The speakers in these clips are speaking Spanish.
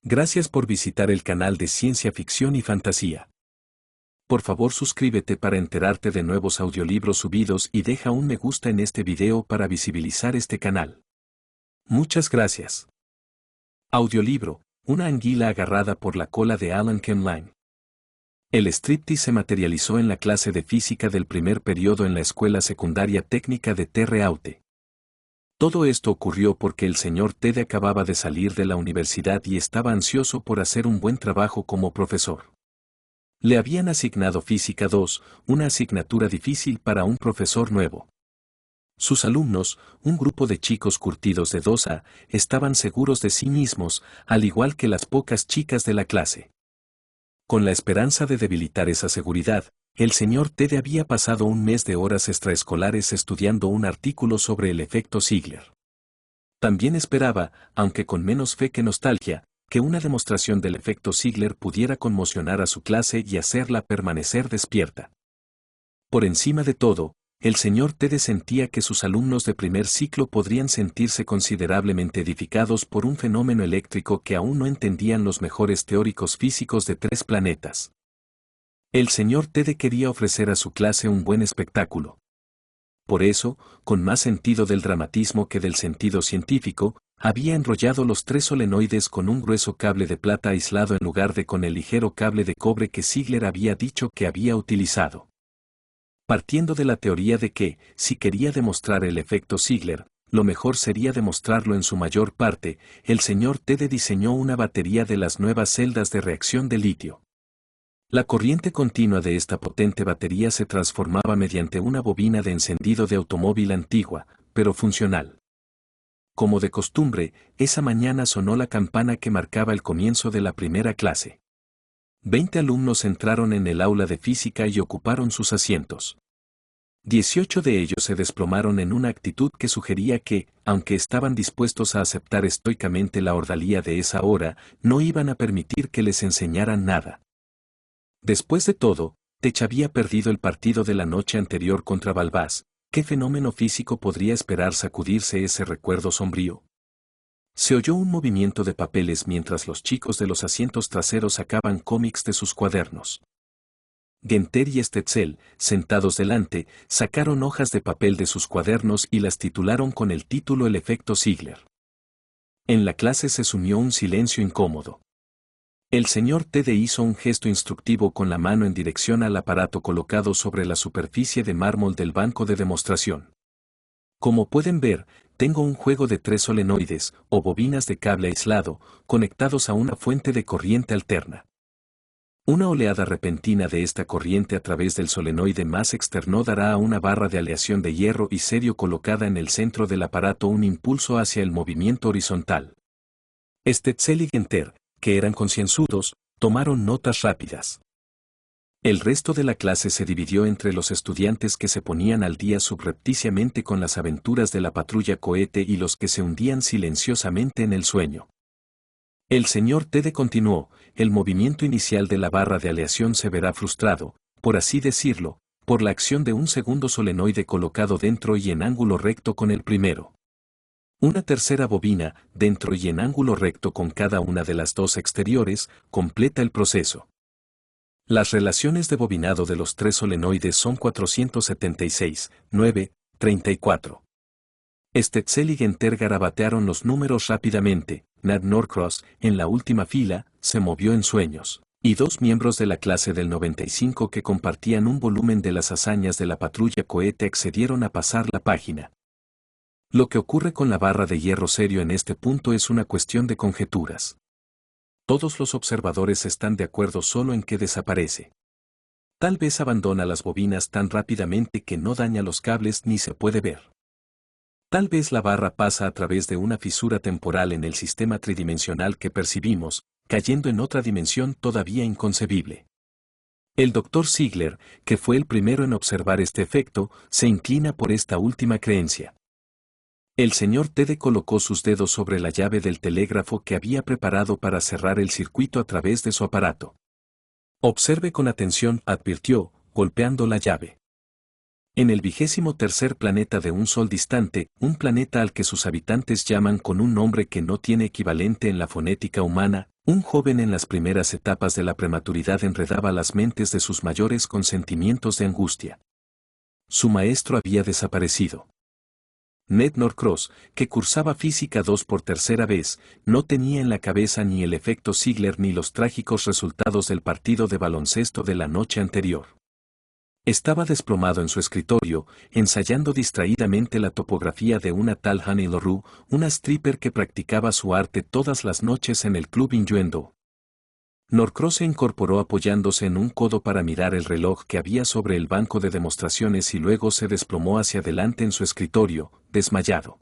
Gracias por visitar el canal de Ciencia Ficción y Fantasía. Por favor suscríbete para enterarte de nuevos audiolibros subidos y deja un me gusta en este video para visibilizar este canal. Muchas gracias. Audiolibro: Una anguila agarrada por la cola de Alan Kemline. El striptease se materializó en la clase de física del primer periodo en la escuela secundaria técnica de Terre Haute. Todo esto ocurrió porque el señor Ted acababa de salir de la universidad y estaba ansioso por hacer un buen trabajo como profesor. Le habían asignado Física 2, una asignatura difícil para un profesor nuevo. Sus alumnos, un grupo de chicos curtidos de 2A, estaban seguros de sí mismos, al igual que las pocas chicas de la clase. Con la esperanza de debilitar esa seguridad, el señor Ted había pasado un mes de horas extraescolares estudiando un artículo sobre el efecto Ziegler. También esperaba, aunque con menos fe que nostalgia, que una demostración del efecto Ziegler pudiera conmocionar a su clase y hacerla permanecer despierta. Por encima de todo, el señor Ted sentía que sus alumnos de primer ciclo podrían sentirse considerablemente edificados por un fenómeno eléctrico que aún no entendían los mejores teóricos físicos de 3 planetas. El señor Ted quería ofrecer a su clase un buen espectáculo. Por eso, con más sentido del dramatismo que del sentido científico, había enrollado los 3 solenoides con un grueso cable de plata aislado en lugar de con el ligero cable de cobre que Ziegler había dicho que había utilizado. Partiendo de la teoría de que, si quería demostrar el efecto Ziegler, lo mejor sería demostrarlo en su mayor parte, el señor Ted diseñó una batería de las nuevas celdas de reacción de litio. La corriente continua de esta potente batería se transformaba mediante una bobina de encendido de automóvil antigua, pero funcional. Como de costumbre, esa mañana sonó la campana que marcaba el comienzo de la primera clase. 20 alumnos entraron en el aula de física y ocuparon sus asientos. 18 de ellos se desplomaron en una actitud que sugería que, aunque estaban dispuestos a aceptar estoicamente la ordalía de esa hora, no iban a permitir que les enseñaran nada. Después de todo, Tech había perdido el partido de la noche anterior contra Balbás. ¿Qué fenómeno físico podría esperar sacudirse ese recuerdo sombrío? Se oyó un movimiento de papeles mientras los chicos de los asientos traseros sacaban cómics de sus cuadernos. Genter y Stetzel, sentados delante, sacaron hojas de papel de sus cuadernos y las titularon con el título El efecto Ziegler. En la clase se sumió un silencio incómodo. El señor Ted hizo un gesto instructivo con la mano en dirección al aparato colocado sobre la superficie de mármol del banco de demostración. Como pueden ver, tengo un juego de 3 solenoides, o bobinas de cable aislado, conectados a una fuente de corriente alterna. Una oleada repentina de esta corriente a través del solenoide más externo dará a una barra de aleación de hierro y serio colocada en el centro del aparato un impulso hacia el movimiento horizontal. Stetzel y Genter, que eran concienzudos, tomaron notas rápidas. El resto de la clase se dividió entre los estudiantes que se ponían al día subrepticiamente con las aventuras de la patrulla cohete y los que se hundían silenciosamente en el sueño. El señor Ted continuó: el movimiento inicial de la barra de aleación se verá frustrado, por así decirlo, por la acción de un segundo solenoide colocado dentro y en ángulo recto con el primero. Una tercera bobina, dentro y en ángulo recto con cada una de las 2 exteriores, completa el proceso. Las relaciones de bobinado de los 3 solenoides son 476, 9, 34. Stetzel y Genter garabatearon los números rápidamente. Nat Norcross, en la última fila, se movió en sueños, y 2 miembros de la clase del 95 que compartían un volumen de las hazañas de la patrulla cohete accedieron a pasar la página. Lo que ocurre con la barra de hierro serio en este punto es una cuestión de conjeturas. Todos los observadores están de acuerdo solo en que desaparece. Tal vez abandona las bobinas tan rápidamente que no daña los cables ni se puede ver. Tal vez la barra pasa a través de una fisura temporal en el sistema tridimensional que percibimos, cayendo en otra dimensión todavía inconcebible. El Dr. Ziegler, que fue el primero en observar este efecto, se inclina por esta última creencia. El señor Ted colocó sus dedos sobre la llave del telégrafo que había preparado para cerrar el circuito a través de su aparato. Observe con atención, advirtió, golpeando la llave. En el 23º planeta de un sol distante, un planeta al que sus habitantes llaman con un nombre que no tiene equivalente en la fonética humana, Un joven en las primeras etapas de la prematuridad enredaba las mentes de sus mayores con sentimientos de angustia. Su maestro había desaparecido. Ned Norcross, que cursaba Física 2 por tercera vez, no tenía en la cabeza ni el efecto Ziegler ni los trágicos resultados del partido de baloncesto de la noche anterior. Estaba desplomado en su escritorio, ensayando distraídamente la topografía de una tal Honey LaRue, una stripper que practicaba su arte todas las noches en el club Innuendo. Norcross se incorporó apoyándose en un codo para mirar el reloj que había sobre el banco de demostraciones y luego se desplomó hacia adelante en su escritorio, desmayado.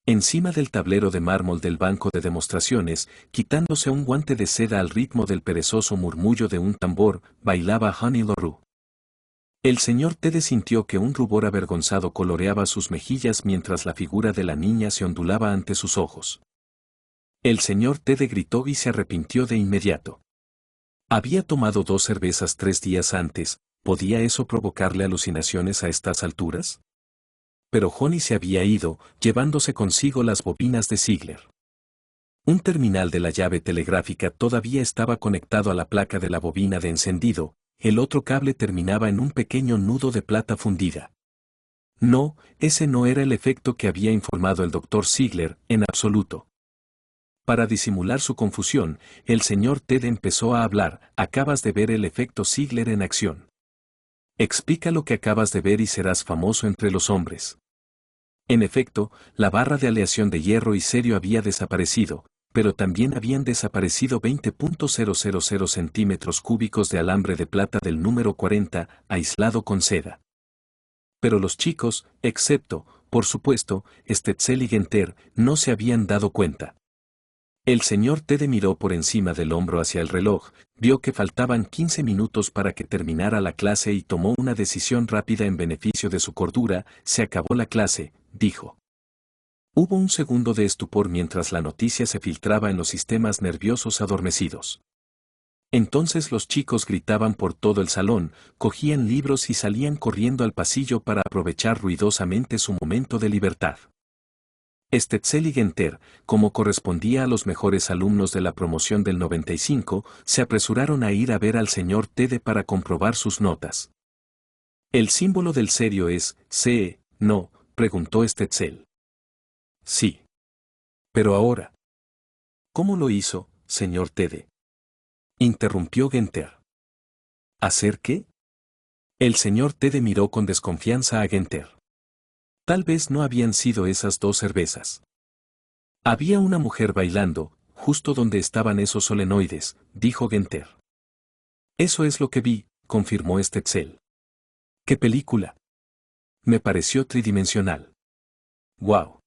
Encima del tablero de mármol del banco de demostraciones, quitándose un guante de seda al ritmo del perezoso murmullo de un tambor, bailaba Honey LaRue. El señor Ted sintió que un rubor avergonzado coloreaba sus mejillas mientras la figura de la niña se ondulaba ante sus ojos. El señor Ted gritó y se arrepintió de inmediato. Había tomado 2 cervezas 3 días antes, ¿podía eso provocarle alucinaciones a estas alturas? Pero Honey se había ido, llevándose consigo las bobinas de Ziegler. Un terminal de la llave telegráfica todavía estaba conectado a la placa de la bobina de encendido, el otro cable terminaba en un pequeño nudo de plata fundida. No, ese no era el efecto que había informado el doctor Ziegler, en absoluto. Para disimular su confusión, el señor Ted empezó a hablar: acabas de ver el efecto Ziegler en acción. Explica lo que acabas de ver y serás famoso entre los hombres. En efecto, la barra de aleación de hierro y cerio había desaparecido, pero también habían desaparecido 20.000 centímetros cúbicos de alambre de plata del número 40, aislado con seda. Pero los chicos, excepto, por supuesto, Stetzel y Genter, no se habían dado cuenta. El señor Ted miró por encima del hombro hacia el reloj, vio que faltaban 15 minutos para que terminara la clase y tomó una decisión rápida en beneficio de su cordura: se acabó la clase, dijo. Hubo un segundo de estupor mientras la noticia se filtraba en los sistemas nerviosos adormecidos. Entonces los chicos gritaban por todo el salón, cogían libros y salían corriendo al pasillo para aprovechar ruidosamente su momento de libertad. Stetzel y Genter, como correspondía a los mejores alumnos de la promoción del 95, se apresuraron a ir a ver al señor Ted para comprobar sus notas. ¿El símbolo del cerio es CE, no?, preguntó Stetzel. Sí. Pero ahora. ¿Cómo lo hizo, señor Ted?, interrumpió Genter. ¿Hacer qué? El señor Ted miró con desconfianza a Genter. Tal vez no habían sido esas 2 cervezas. Había una mujer bailando, justo donde estaban esos solenoides, dijo Genter. Eso es lo que vi, confirmó Stetzel. ¿Qué película? Me pareció tridimensional. ¡Guau!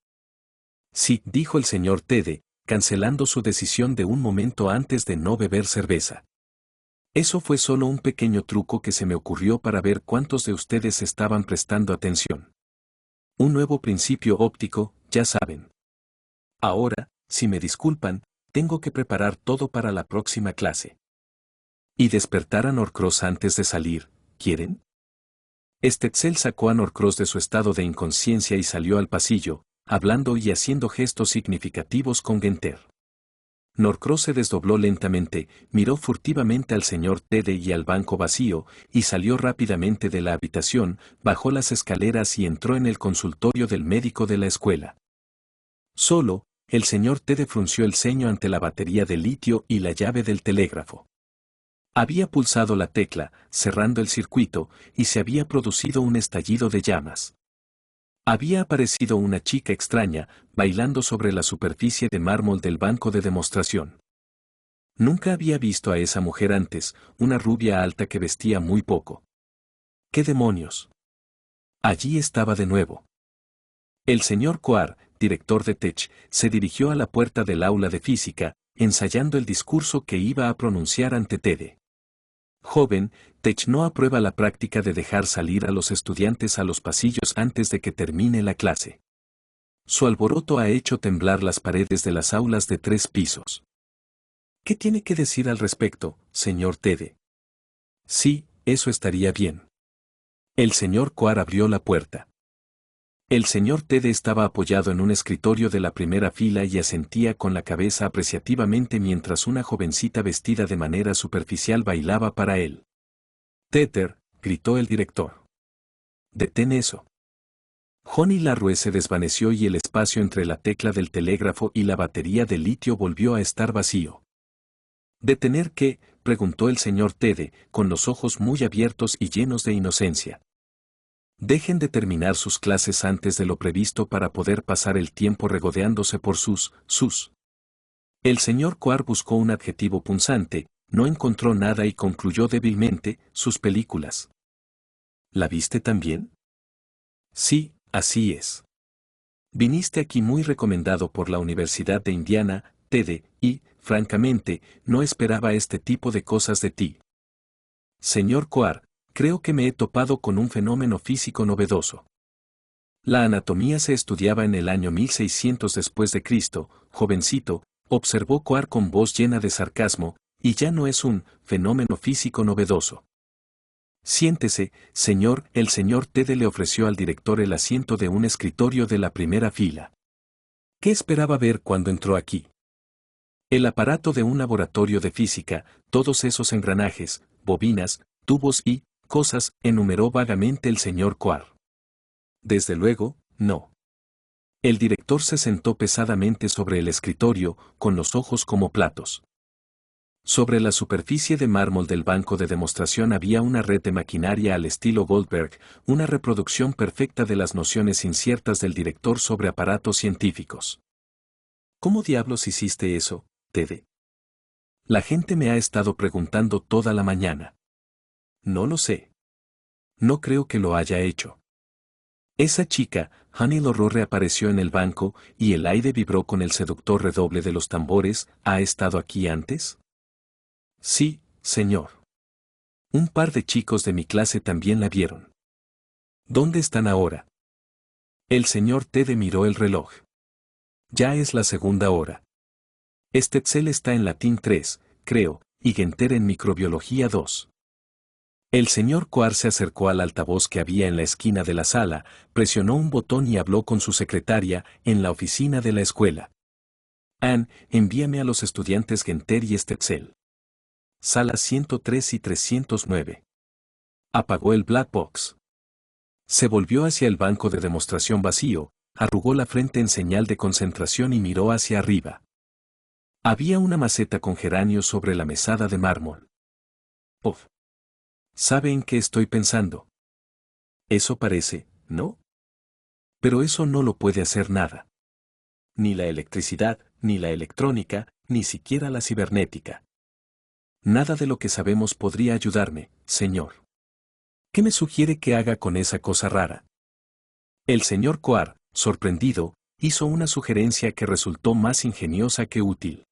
Sí, dijo el señor Ted, cancelando su decisión de un momento antes de no beber cerveza. Eso fue solo un pequeño truco que se me ocurrió para ver cuántos de ustedes estaban prestando atención. Un nuevo principio óptico, ya saben. Ahora, si me disculpan, tengo que preparar todo para la próxima clase. ¿Y despertar a Norcross antes de salir, quieren? Stetzel sacó a Norcross de su estado de inconsciencia y salió al pasillo, hablando y haciendo gestos significativos con Genter. Norcross se desdobló lentamente, miró furtivamente al señor Ted y al banco vacío, y salió rápidamente de la habitación, bajó las escaleras y entró en el consultorio del médico de la escuela. Solo, el señor Ted frunció el ceño ante la batería de litio y la llave del telégrafo. Había pulsado la tecla, cerrando el circuito, y se había producido un estallido de llamas. Había aparecido una chica extraña, bailando sobre la superficie de mármol del banco de demostración. Nunca había visto a esa mujer antes, una rubia alta que vestía muy poco. ¿Qué demonios? Allí estaba de nuevo. El señor Coar, director de Tech, se dirigió a la puerta del aula de física, ensayando el discurso que iba a pronunciar ante Ted. Joven, Tech no aprueba la práctica de dejar salir a los estudiantes a los pasillos antes de que termine la clase. Su alboroto ha hecho temblar las paredes de las aulas de 3 pisos. ¿Qué tiene que decir al respecto, señor Ted? Sí, eso estaría bien. El señor Coar abrió la puerta. El señor Tede estaba apoyado en un escritorio de la primera fila y asentía con la cabeza apreciativamente mientras una jovencita vestida de manera superficial bailaba para él. «Tether», gritó el director. «Detén eso». Johnny Larrue se desvaneció y el espacio entre la tecla del telégrafo y la batería de litio volvió a estar vacío. «¿Detener qué?», preguntó el señor Tede, con los ojos muy abiertos y llenos de inocencia. «Dejen de terminar sus clases antes de lo previsto para poder pasar el tiempo regodeándose por sus. El señor Coar buscó un adjetivo punzante, no encontró nada y concluyó débilmente, sus películas. ¿La viste también? Sí, así es. Viniste aquí muy recomendado por la Universidad de Indiana, Tede, y, francamente, no esperaba este tipo de cosas de ti. Señor Coar, creo que me he topado con un fenómeno físico novedoso. La anatomía se estudiaba en el año 1600 después de Cristo, jovencito, observó Coar con voz llena de sarcasmo, y ya no es un fenómeno físico novedoso. Siéntese, señor. El señor Tede le ofreció al director el asiento de un escritorio de la primera fila. ¿Qué esperaba ver cuando entró aquí? El aparato de un laboratorio de física, todos esos engranajes, bobinas, tubos y cosas, enumeró vagamente el señor Coar. Desde luego, no. El director se sentó pesadamente sobre el escritorio, con los ojos como platos. Sobre la superficie de mármol del banco de demostración había una red de maquinaria al estilo Goldberg, una reproducción perfecta de las nociones inciertas del director sobre aparatos científicos. ¿Cómo diablos hiciste eso, Tede? La gente me ha estado preguntando toda la mañana. No lo sé. No creo que lo haya hecho. Esa chica, Honey Lorro, reapareció en el banco, y el aire vibró con el seductor redoble de los tambores. ¿Ha estado aquí antes? Sí, señor. Un par de chicos de mi clase también la vieron. ¿Dónde están ahora? El señor Tede miró el reloj. Ya es la segunda hora. Stetzel está en latín 3, creo, y Genter en microbiología 2. El señor Coar se acercó al altavoz que había en la esquina de la sala, presionó un botón y habló con su secretaria, en la oficina de la escuela. Anne, envíame a los estudiantes Genter y Stetzel. Salas 103 y 309. Apagó el black box. Se volvió hacia el banco de demostración vacío, arrugó la frente en señal de concentración y miró hacia arriba. Había una maceta con geranios sobre la mesada de mármol. Uf. ¿Sabe en qué estoy pensando? Eso parece, ¿no? Pero eso no lo puede hacer nada. Ni la electricidad, ni la electrónica, ni siquiera la cibernética. Nada de lo que sabemos podría ayudarme, señor. ¿Qué me sugiere que haga con esa cosa rara? El señor Coar, sorprendido, hizo una sugerencia que resultó más ingeniosa que útil.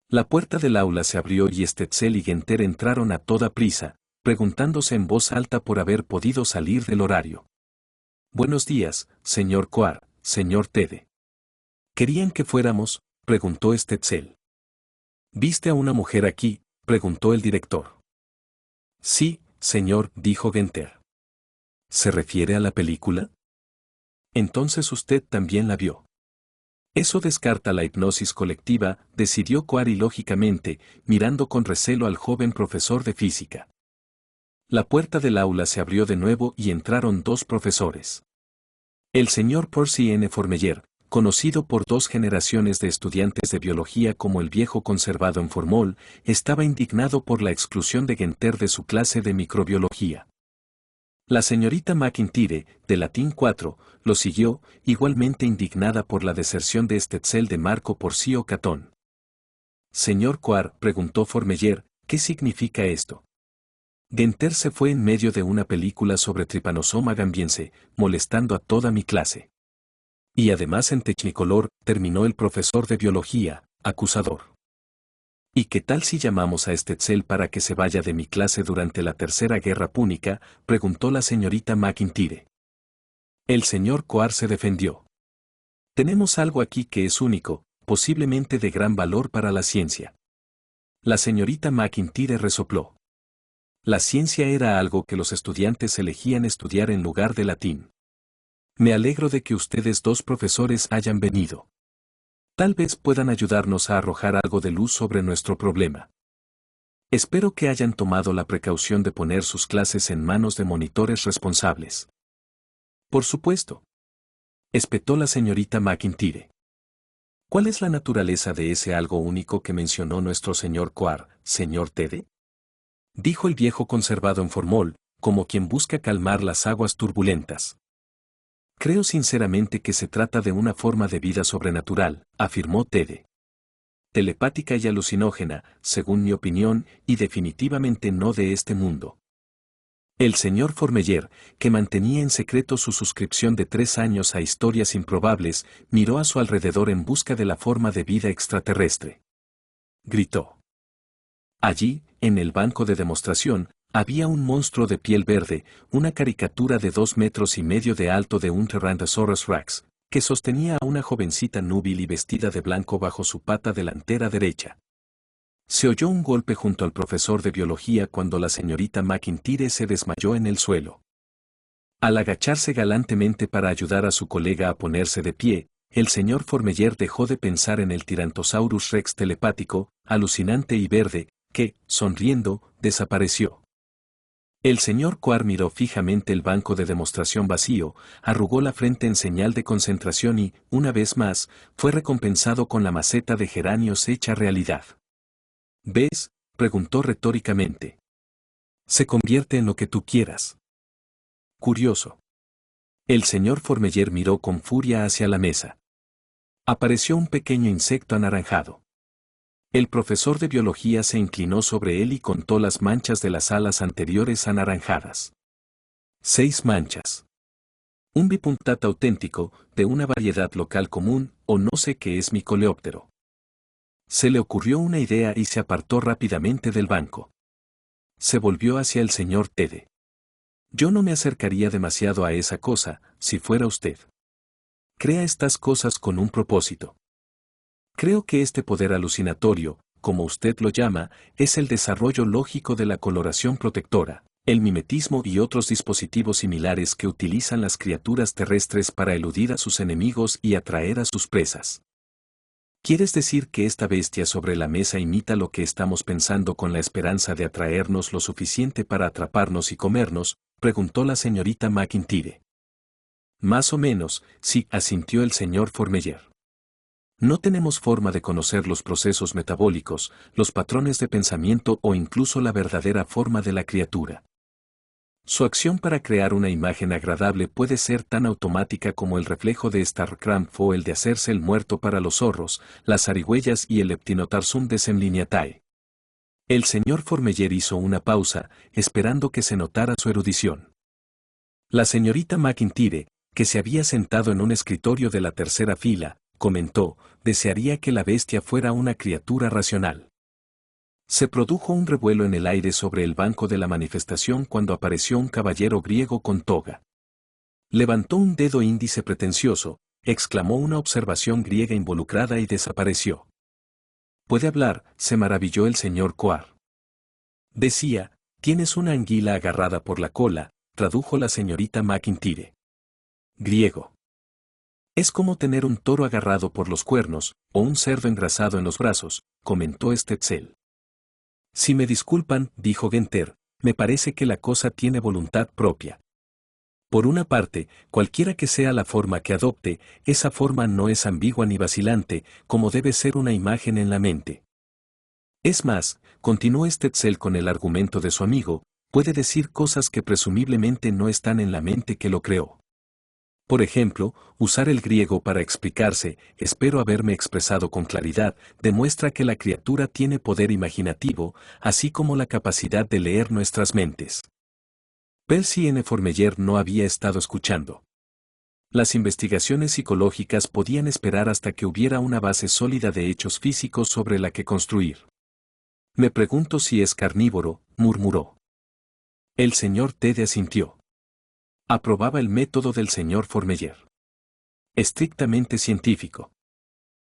La puerta del aula se abrió y Stetzel y Genter entraron a toda prisa, preguntándose en voz alta por haber podido salir del horario. Buenos días, señor Coar, señor Tede. ¿Querían que fuéramos?, preguntó Stetzel. ¿Viste a una mujer aquí?, preguntó el director. Sí, señor, dijo Genter. ¿Se refiere a la película? Entonces usted también la vio. Eso descarta la hipnosis colectiva, decidió Coar ilógicamente, mirando con recelo al joven profesor de física. La puerta del aula se abrió de nuevo y entraron dos profesores. El señor Percy N. Formeyer, conocido por dos generaciones de estudiantes de biología como el viejo conservado en formol, estaba indignado por la exclusión de Genter de su clase de microbiología. La señorita McIntyre, de latín 4, lo siguió, igualmente indignada por la deserción de Stetzel de Marco Porcio Catón. Señor Coar, preguntó Formeyer, ¿qué significa esto? Genter se fue en medio de una película sobre Trypanosoma gambiense, molestando a toda mi clase. Y además en Technicolor, terminó el profesor de biología, acusador. ¿Y qué tal si llamamos a Stetzel para que se vaya de mi clase durante la Tercera Guerra Púnica?, preguntó la señorita McIntyre. El señor Coar se defendió. Tenemos algo aquí que es único, posiblemente de gran valor para la ciencia. La señorita McIntyre resopló. La ciencia era algo que los estudiantes elegían estudiar en lugar de latín. Me alegro de que ustedes dos profesores hayan venido. Tal vez puedan ayudarnos a arrojar algo de luz sobre nuestro problema. Espero que hayan tomado la precaución de poner sus clases en manos de monitores responsables. Por supuesto. Espetó la señorita McIntyre. ¿Cuál es la naturaleza de ese algo único que mencionó nuestro señor Coar, señor Tede? Dijo el viejo conservado en formol, como quien busca calmar las aguas turbulentas. Creo sinceramente que se trata de una forma de vida sobrenatural, afirmó Tede. Telepática y alucinógena, según mi opinión, y definitivamente no de este mundo. El señor Formeyer, que mantenía en secreto su suscripción de 3 años a Historias Improbables, miró a su alrededor en busca de la forma de vida extraterrestre. Gritó. Allí, en el banco de demostración, había un monstruo de piel verde, una caricatura de 2,5 metros de alto de un Tyrannosaurus Rex, que sostenía a una jovencita núbil y vestida de blanco bajo su pata delantera derecha. Se oyó un golpe junto al profesor de biología cuando la señorita McIntyre se desmayó en el suelo. Al agacharse galantemente para ayudar a su colega a ponerse de pie, el señor Formeyer dejó de pensar en el Tyrannosaurus Rex telepático, alucinante y verde, que, sonriendo, desapareció. El señor Coar miró fijamente el banco de demostración vacío, arrugó la frente en señal de concentración y, una vez más, fue recompensado con la maceta de geranios hecha realidad. ¿Ves?, preguntó retóricamente. Se convierte en lo que tú quieras. Curioso. El señor Formeyer miró con furia hacia la mesa. Apareció un pequeño insecto anaranjado. El profesor de biología se inclinó sobre él y contó las manchas de las alas anteriores anaranjadas. 6 manchas. Un bipunctat auténtico, de una variedad local común, o no sé qué es mi coleóptero. Se le ocurrió una idea y se apartó rápidamente del banco. Se volvió hacia el señor Tede. Yo no me acercaría demasiado a esa cosa, si fuera usted. Crea estas cosas con un propósito. Creo que este poder alucinatorio, como usted lo llama, es el desarrollo lógico de la coloración protectora, el mimetismo y otros dispositivos similares que utilizan las criaturas terrestres para eludir a sus enemigos y atraer a sus presas. ¿Quieres decir que esta bestia sobre la mesa imita lo que estamos pensando con la esperanza de atraernos lo suficiente para atraparnos y comernos?, preguntó la señorita McIntyre. Más o menos, sí, asintió el señor Formeyer. No tenemos forma de conocer los procesos metabólicos, los patrones de pensamiento o incluso la verdadera forma de la criatura. Su acción para crear una imagen agradable puede ser tan automática como el reflejo de StarCraft o el de hacerse el muerto para los zorros, las zarigüeyas y el Leptinotarsum desemliniatae. El señor Formeyer hizo una pausa, esperando que se notara su erudición. La señorita McIntyre, que se había sentado en un escritorio de la tercera fila, comentó, desearía que la bestia fuera una criatura racional. Se produjo un revuelo en el aire sobre el banco de la manifestación cuando apareció un caballero griego con toga. Levantó un dedo índice pretencioso, exclamó una observación griega involucrada y desapareció. «¿Puede hablar?», se maravilló el señor Coar. Decía, «tienes una anguila agarrada por la cola», tradujo la señorita McIntyre. Griego. «Es como tener un toro agarrado por los cuernos, o un cerdo engrasado en los brazos», comentó Stetzel. «Si me disculpan», dijo Genter, «me parece que la cosa tiene voluntad propia. Por una parte, cualquiera que sea la forma que adopte, esa forma no es ambigua ni vacilante, como debe ser una imagen en la mente. Es más», continuó Stetzel con el argumento de su amigo, «puede decir cosas que presumiblemente no están en la mente que lo creó. Por ejemplo, usar el griego para explicarse, espero haberme expresado con claridad, demuestra que la criatura tiene poder imaginativo, así como la capacidad de leer nuestras mentes». Percy N. Formeyer no había estado escuchando. Las investigaciones psicológicas podían esperar hasta que hubiera una base sólida de hechos físicos sobre la que construir. «Me pregunto si es carnívoro», murmuró. El señor Tede asintió. Aprobaba el método del señor Formeyer. Estrictamente científico.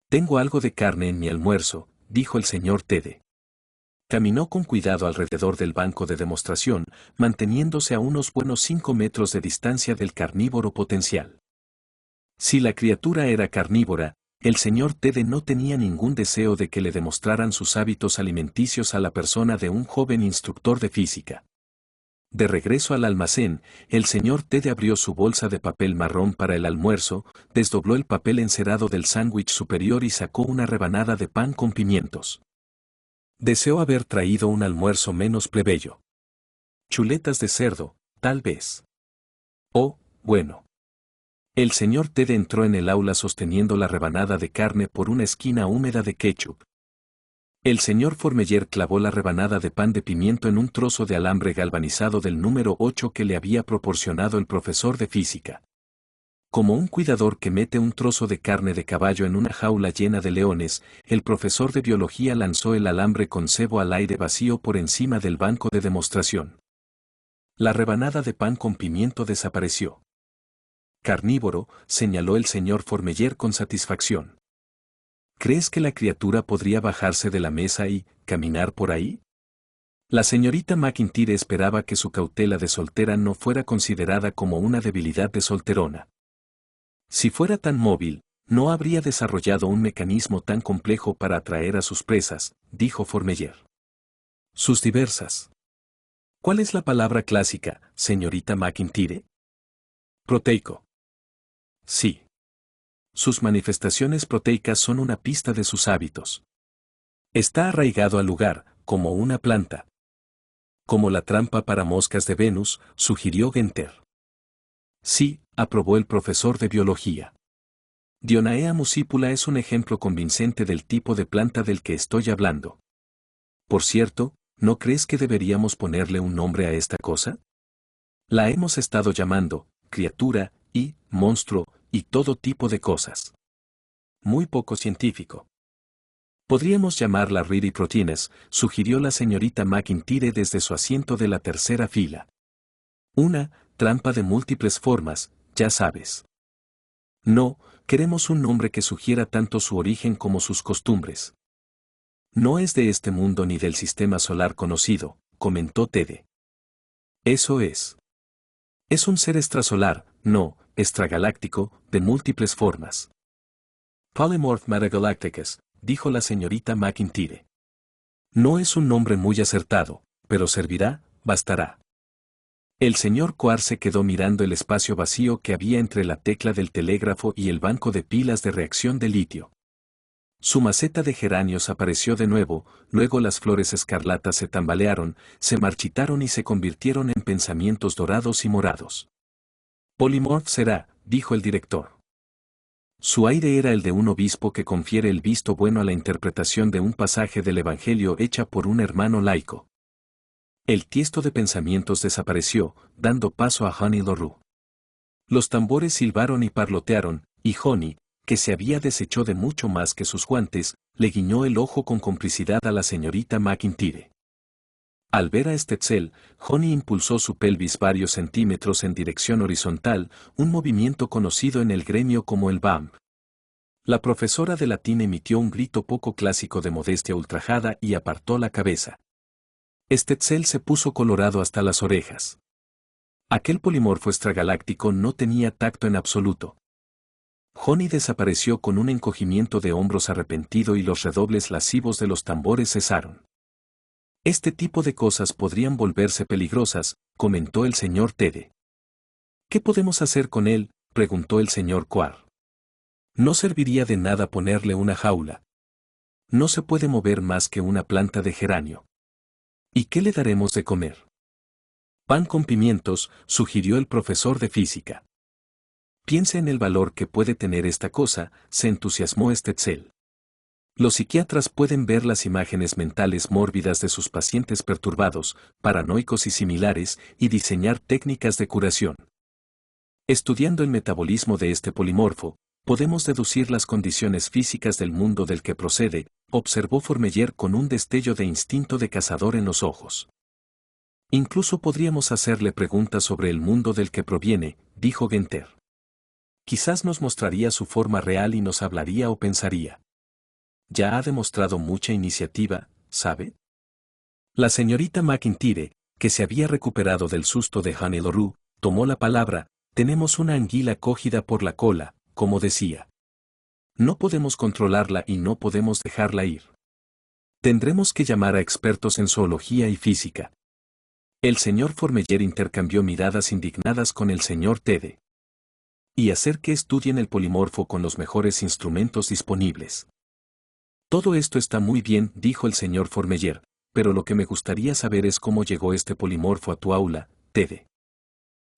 «Tengo algo de carne en mi almuerzo», dijo el señor Tede. Caminó con cuidado alrededor del banco de demostración, manteniéndose a unos buenos 5 metros de distancia del carnívoro potencial. Si la criatura era carnívora, el señor Tede no tenía ningún deseo de que le demostraran sus hábitos alimenticios a la persona de un joven instructor de física. De regreso al almacén, el señor Tede abrió su bolsa de papel marrón para el almuerzo, desdobló el papel encerado del sándwich superior y sacó una rebanada de pan con pimientos. Deseó haber traído un almuerzo menos plebeyo. Chuletas de cerdo, tal vez. Oh, bueno. El señor Ted entró en el aula sosteniendo la rebanada de carne por una esquina húmeda de ketchup. El señor Formeyer clavó la rebanada de pan de pimiento en un trozo de alambre galvanizado del número 8 que le había proporcionado el profesor de física. Como un cuidador que mete un trozo de carne de caballo en una jaula llena de leones, el profesor de biología lanzó el alambre con cebo al aire vacío por encima del banco de demostración. La rebanada de pan con pimiento desapareció. Carnívoro, señaló el señor Formeyer con satisfacción. ¿Crees que la criatura podría bajarse de la mesa y caminar por ahí? La señorita McIntyre esperaba que su cautela de soltera no fuera considerada como una debilidad de solterona. Si fuera tan móvil, no habría desarrollado un mecanismo tan complejo para atraer a sus presas, dijo Formeyer. Sus diversas. ¿Cuál es la palabra clásica, señorita McIntyre? Proteico. Sí. Sus manifestaciones proteicas son una pista de sus hábitos. Está arraigado al lugar, como una planta. Como la trampa para moscas de Venus, sugirió Genter. Sí, aprobó el profesor de biología. Dionaea muscipula es un ejemplo convincente del tipo de planta del que estoy hablando. Por cierto, ¿no crees que deberíamos ponerle un nombre a esta cosa? La hemos estado llamando criatura y monstruo y todo tipo de cosas. Muy poco científico. Podríamos llamarla Reedy Proteins, sugirió la señorita McIntyre desde su asiento de la tercera fila. Una trampa de múltiples formas, ya sabes. No, queremos un nombre que sugiera tanto su origen como sus costumbres. No es de este mundo ni del sistema solar conocido, comentó Tede. Eso es. Es un ser extrasolar, no, extragaláctico, de múltiples formas. Polymorph Metagalacticus, dijo la señorita McIntyre. No es un nombre muy acertado, pero servirá, bastará. El señor Coar se quedó mirando el espacio vacío que había entre la tecla del telégrafo y el banco de pilas de reacción de litio. Su maceta de geranios apareció de nuevo, luego las flores escarlatas se tambalearon, se marchitaron y se convirtieron en pensamientos dorados y morados. Polymorph será, dijo el director. Su aire era el de un obispo que confiere el visto bueno a la interpretación de un pasaje del Evangelio hecha por un hermano laico. El tiesto de pensamientos desapareció, dando paso a Honey Lorue. Los tambores silbaron y parlotearon, y Honey, que se había deshecho de mucho más que sus guantes, le guiñó el ojo con complicidad a la señorita McIntyre. Al ver a Stetzel, Honey impulsó su pelvis varios centímetros en dirección horizontal, un movimiento conocido en el gremio como el bump. La profesora de latín emitió un grito poco clásico de modestia ultrajada y apartó la cabeza. Stetzel se puso colorado hasta las orejas. Aquel polimorfo extragaláctico no tenía tacto en absoluto. Honey desapareció con un encogimiento de hombros arrepentido y los redobles lascivos de los tambores cesaron. Este tipo de cosas podrían volverse peligrosas, comentó el señor Tede. ¿Qué podemos hacer con él?, preguntó el señor Coar. No serviría de nada ponerle una jaula. No se puede mover más que una planta de geranio. ¿Y qué le daremos de comer? Pan con pimientos, sugirió el profesor de física. Piense en el valor que puede tener esta cosa, se entusiasmó Stetzel. Los psiquiatras pueden ver las imágenes mentales mórbidas de sus pacientes perturbados, paranoicos y similares, y diseñar técnicas de curación. Estudiando el metabolismo de este polimorfo, podemos deducir las condiciones físicas del mundo del que procede, observó Formeyer con un destello de instinto de cazador en los ojos. Incluso podríamos hacerle preguntas sobre el mundo del que proviene, dijo Genter. Quizás nos mostraría su forma real y nos hablaría o pensaría. Ya ha demostrado mucha iniciativa, ¿sabe? La señorita McIntyre, que se había recuperado del susto de Honey Lorue, tomó la palabra. Tenemos una anguila cogida por la cola, como decía. No podemos controlarla y no podemos dejarla ir. Tendremos que llamar a expertos en zoología y física. El señor Formeyer intercambió miradas indignadas con el señor Tede. Y hacer que estudien el polimorfo con los mejores instrumentos disponibles. Todo esto está muy bien, dijo el señor Formeyer, pero lo que me gustaría saber es cómo llegó este polimorfo a tu aula, Tede.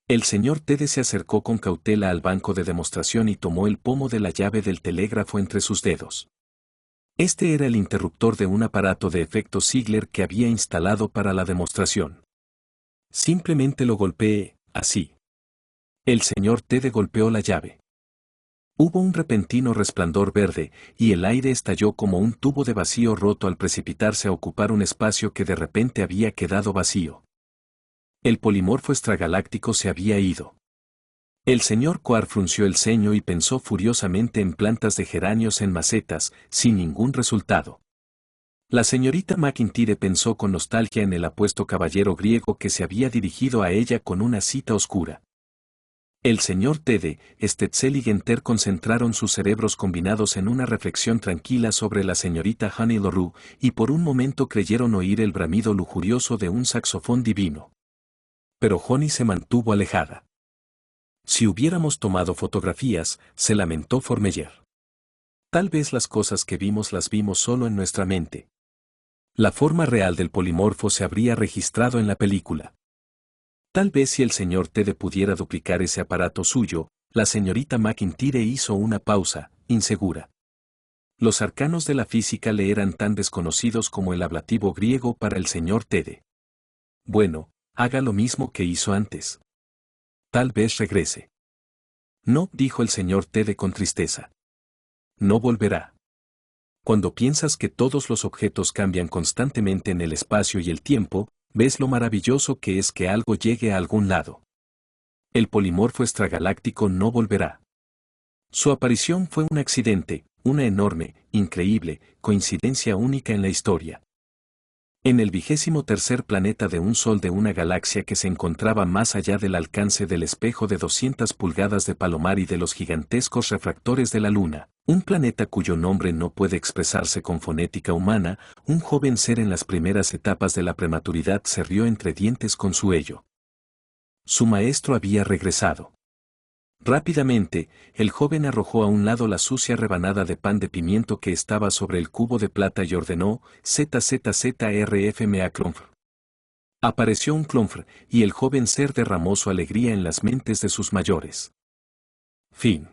El señor Tede se acercó con cautela al banco de demostración y tomó el pomo de la llave del telégrafo entre sus dedos. Este era el interruptor de un aparato de efecto Ziegler que había instalado para la demostración. Simplemente lo golpeé, así. El señor Tede golpeó la llave. Hubo un repentino resplandor verde, y el aire estalló como un tubo de vacío roto al precipitarse a ocupar un espacio que de repente había quedado vacío. El polimorfo extragaláctico se había ido. El señor Coar frunció el ceño y pensó furiosamente en plantas de geranios en macetas, sin ningún resultado. La señorita McIntyre pensó con nostalgia en el apuesto caballero griego que se había dirigido a ella con una cita oscura. El señor Tede, Stetzel y Genter concentraron sus cerebros combinados en una reflexión tranquila sobre la señorita Honey Lorue, y por un momento creyeron oír el bramido lujurioso de un saxofón divino. Pero Honey se mantuvo alejada. Si hubiéramos tomado fotografías, se lamentó Formeyer. Tal vez las cosas que vimos las vimos solo en nuestra mente. La forma real del polimorfo se habría registrado en la película. Tal vez si el señor Tede pudiera duplicar ese aparato suyo, la señorita McIntyre hizo una pausa, insegura. Los arcanos de la física le eran tan desconocidos como el ablativo griego para el señor Tede. Bueno, haga lo mismo que hizo antes. Tal vez regrese. No, dijo el señor Tede con tristeza. No volverá. Cuando piensas que todos los objetos cambian constantemente en el espacio y el tiempo, ves lo maravilloso que es que algo llegue a algún lado. El polimorfo extragaláctico no volverá. Su aparición fue un accidente, una enorme, increíble, coincidencia única en la historia. En el 23º planeta de un sol de una galaxia que se encontraba más allá del alcance del espejo de 200 pulgadas de Palomar y de los gigantescos refractores de la Luna, un planeta cuyo nombre no puede expresarse con fonética humana, un joven ser en las primeras etapas de la prematuridad se rió entre dientes con su ello. Su maestro había regresado. Rápidamente, el joven arrojó a un lado la sucia rebanada de pan de pimiento que estaba sobre el cubo de plata y ordenó, ZZZRFMA Clonfr. Apareció un Clonfr, y el joven ser derramó su alegría en las mentes de sus mayores. Fin.